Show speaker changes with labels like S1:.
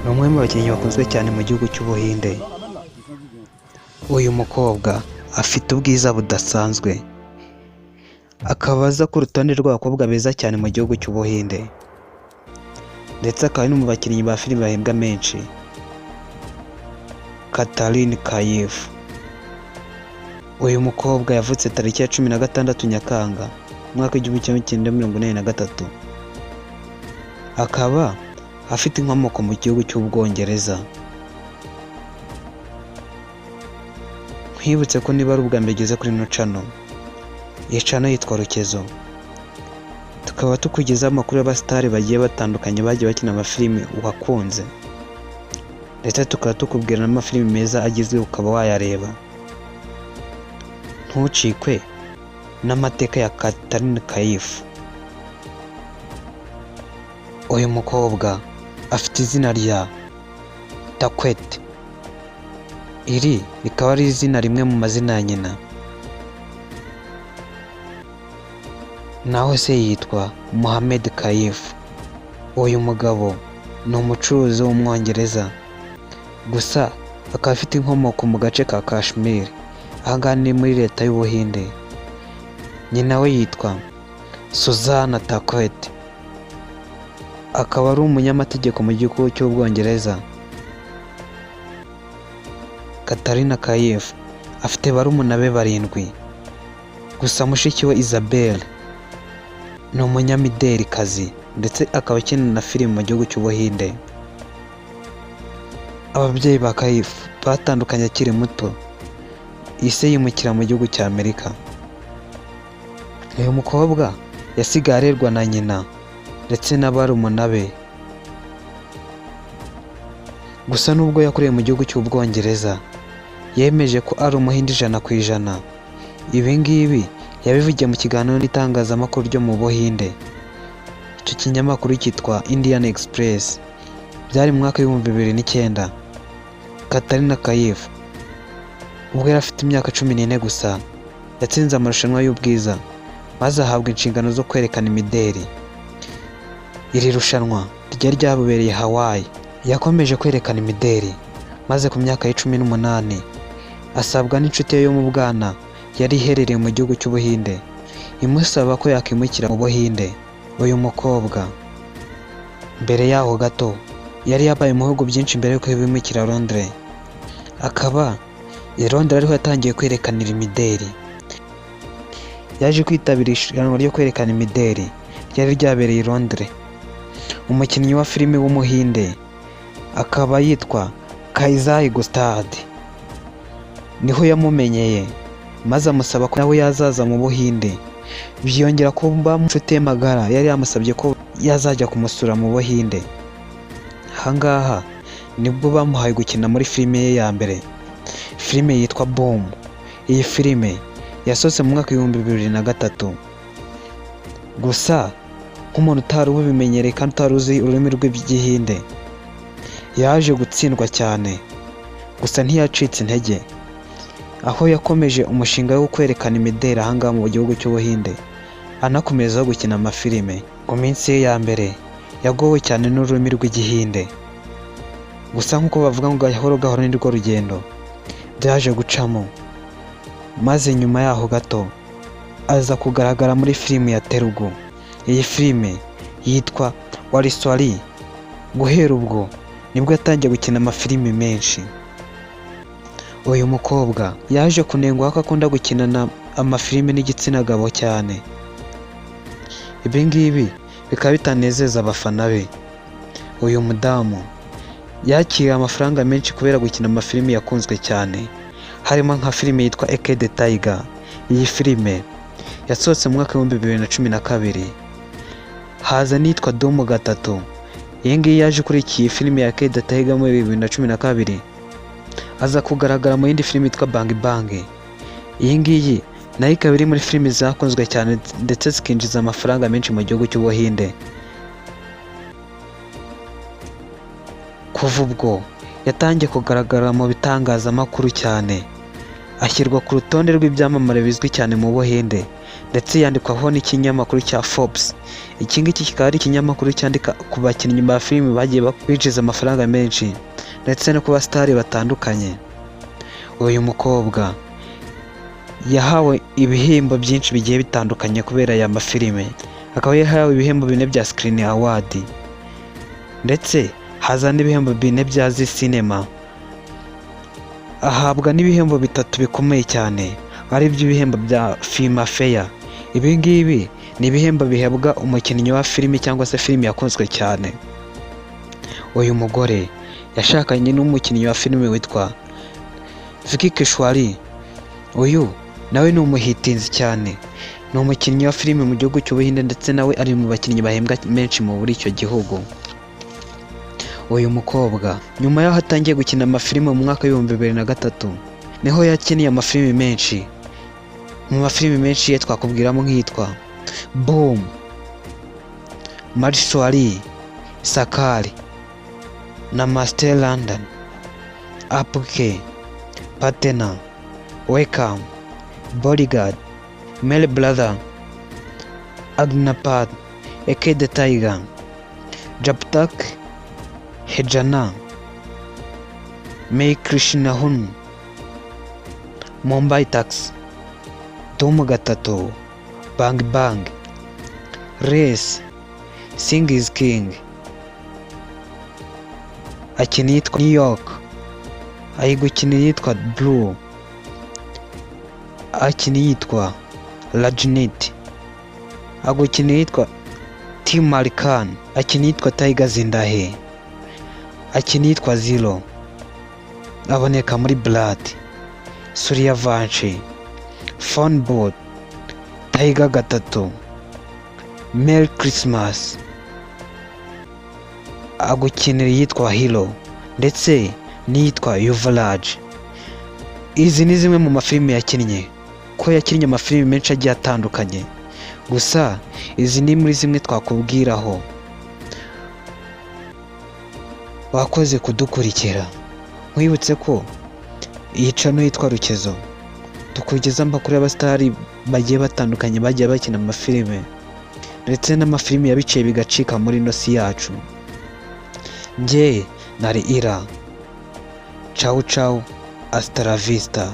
S1: ni umwe mu bakinnyi bakunzwe cyane mu gihugu cy'Ubuhinde. Uyu mukobwa afite ubwiza budasanzwe, akaba aza ku rutonde rw'abakobwa beza cyane mu gihugu cy'Ubuhinde, ndetse akaba ari no mu bakinnyi ba filime bahembwa menshi. Katarina Kaif. Uyu mukobwa yavutse tariki ya 16 Nyakanga umwaka w'1943, akaba afite inkomoko mu gihugu cy'Ubwongereza. Nkwibutse ko niba ari ubwa mbere ugeze kuri ino channel, iyi channel yitwa Rukezo, tukaba tukugezaho amakuru y'abasitari bagiye batandukanye bagiye bakina amafilime wakunze, ndetse tukaba tukubwira n'amafilime meza agezweho ukaba wayareba. Ntucikwe n'amateka ya Katarina Kaif. Uyu mukobwa afite izina rya Takwet. Iri rikaba ari izina rimwe mu mazina ya nyina, naho se yitwa Mohammed Kaif. Uyu mugabo ni umucuruzi w'umwongereza, gusa akaba afite inkomoko mu gace ka Kashmir, ahangaha ni muri leta y'Ubuhinde. Nyina we yitwa Susanna Takwet, akaba ari umunyamategeko mu gihugu cy'Ubwongereza. Katarina Kaif afite barumuna be 7, gusa mushiki we Isabel ni umunyamidelikazi, ndetse akaba akina na filime mu gihugu cy'Ubuhinde. Ababyeyi ba Kaif batandukanye akiri muto, ise yimukira mu gihugu cya Amerika. Uyu mukobwa yasigaye arerwa na nyina ndetse n'abarumuna be, gusa nubwo yakuriye mu gihugu cy'Ubwongereza, yemeje ko ari umuhinde 100%. Ibi ngibi yabivugiye mu kiganiro n'itangazamakuru ryo mu Buhinde. Icyo kinyamakuru cyitwa Indian Express. Byari mu mwaka w'2009. Katarina Kaif ubwo yari afite imyaka 14 gusa, yatsinze amarushanwa y'ubwiza maze ahabwa inshingano zo kwerekana imideri. Iri rushanwa ryari ryabereye Hawaii. Yakomeje kwerekana imideri, maze ku myaka ya 18 asabwa n'inshuti ye yo mu bwana yari iherereye mu gihugu cy'Ubuhinde, imusaba ko yakimukira mu Buhinde. Uyu mukobwa mbere yaho gato yari yabaye mu bihugu byinshi mbere yuko yimukira Londres, akaba i Londres ariho yatangiye kwerekanira imideri. Yaje kwitabira irushanwa ryo kwerekana imideri ryari ryabereye i Londres. Umukinnyi wa filime w'Umuhinde akaba yitwa Kaizai Gustad niho yamumenyeye, maze amusaba ko nawe yazaza mu Buhinde. Byongera kuba inshuti ye magara yari yamusabye ko yazajya kumusura mu Buhinde. Ahangaha nibwo bamuhaye gukina muri filime ye ya mbere, filime yitwa Boom. Iyi filime yasohotse mu mwaka w'2003, gusa nk'umuntu utari ubimenyereye kandi utari uzi ururimi rw'Igihinde, yaje gutsindwa cyane, gusa ntiyacitse intege, aho yakomeje umushinga wo kwerekana imideri ahangaha mu gihugu cy'Ubuhinde, anakomeza gukina amafilime. Mu minsi ye ya mbere yagowe cyane n'ururimi rw'Igihinde, gusa nk'uko bavuga ngo gahoro gahoro ni rwo rugendo, byaje gucamo, maze nyuma yaho gato aza kugaragara muri filime ya Telugu. Iyi filime yitwa Wariswari. Guhera ubwo nibwo yatangiye gukina amafilime menshi. Uyu mukobwa yaje kunengwa ko akunda gukinana amafilime n'igitsina gabo cyane. Ibi ngibi bikaba bitanezeza abafana be. Uyu mudamu yakiriye amafaranga menshi kubera gukina amafilime yakunzwe cyane, harimo nka filime yitwa Eke the Tiger. Iyi filime yasohotse mu mwaka w'2012. Haza nitwa Doom 3. Iyi ngiyi yaje kurikiye filime ya Eke the Tiger mu 2012, aza kugaragara mu yindi filime yitwa Bang Bang. Iyi ngiyi nayo ikaba iri muri filime zakunzwe cyane ndetse zikinjiza amafaranga menshi mu gihugu cy'Ubuhinde. Kuva ubwo yatangiye kugaragara mu bitangazamakuru cyane, ashyirwa ku rutonde rw'ibyamamare bizwi cyane mu Buhinde ndetse yandikwaho n'ikinyamakuru cya Forbes. Iki ngiki kikaba ari ikinyamakuru cyandika ku bakinnyi ba filime bagiye binjiza amafaranga menshi ndetse no ku basitari batandukanye. Uyu mukobwa yahawe ibihembo byinshi bigiye bitandukanye kubera aya mafilime, akaba yahawe ibihembo 4 bya Screen Award ndetse haza n'ibihembo 4 bya Zee Cinema. Ahabwa n'ibihembo 3 bikomeye cyane ari by'ibihembo bya Filmfare. Ibi ngibi ni ibihembo bihabwa umukinnyi wa filime cyangwa se filime yakunzwe cyane. Uyu mugore yashakanye n'umukinnyi wa filime witwa Vicky Keshwari. Uyu nawe ni umuhitinzi cyane, ni umukinnyi wa filime mu gihugu cy'Ubuhinde ndetse nawe ari mu bakinnyi bahembwa menshi muri icyo gihugu. Uyu mukobwa nyuma y'aho atangiye gukina amafilime mu mwaka w'ibihumbi 2003 niho yakiniye amafilime menshi. Mu mafilime menshi ye twakubwiramo nk'iyitwa Boom, Marswari, Sakari, Namaste London, Apke, Patena, Welcome, Bodyguard, Mary Brother, Agnapad, Eke the Tiger, Japtak, Hejana, May Krishna Hun, Mumbai Tax, Dum Gatato, Bang Bang, Race, Sing is King, akina yitwa New York, ari gukina yitwa Blue, akina yitwa Rajnit, agukina yitwa Timur Khan, akina yitwa Tiger Zindahe, akina yitwa Zero, aboneka muri Blood, Suryavanshi, Phone Booth, Tiger Gatatu, Merry Christmas, agukinira yitwa Hero ndetse n'iyitwa Yuvraj. Izi ni zimwe mu mafilime yakinnye, ko yakinnye amafilime menshi agiye atandukanye, gusa izi ni muri zimwe twakubwiraho. Wakoze kudukurikira, nkwibutse ko iyi channel yitwa Rukezo, tukugeza amakuru y'abasitari bagiye batandukanye bagiye bakina amafilime ndetse n'amafilime yabiciye bigacika muri ino si yacu. Nge nari Ira. Ciao ciao, hasta la vista.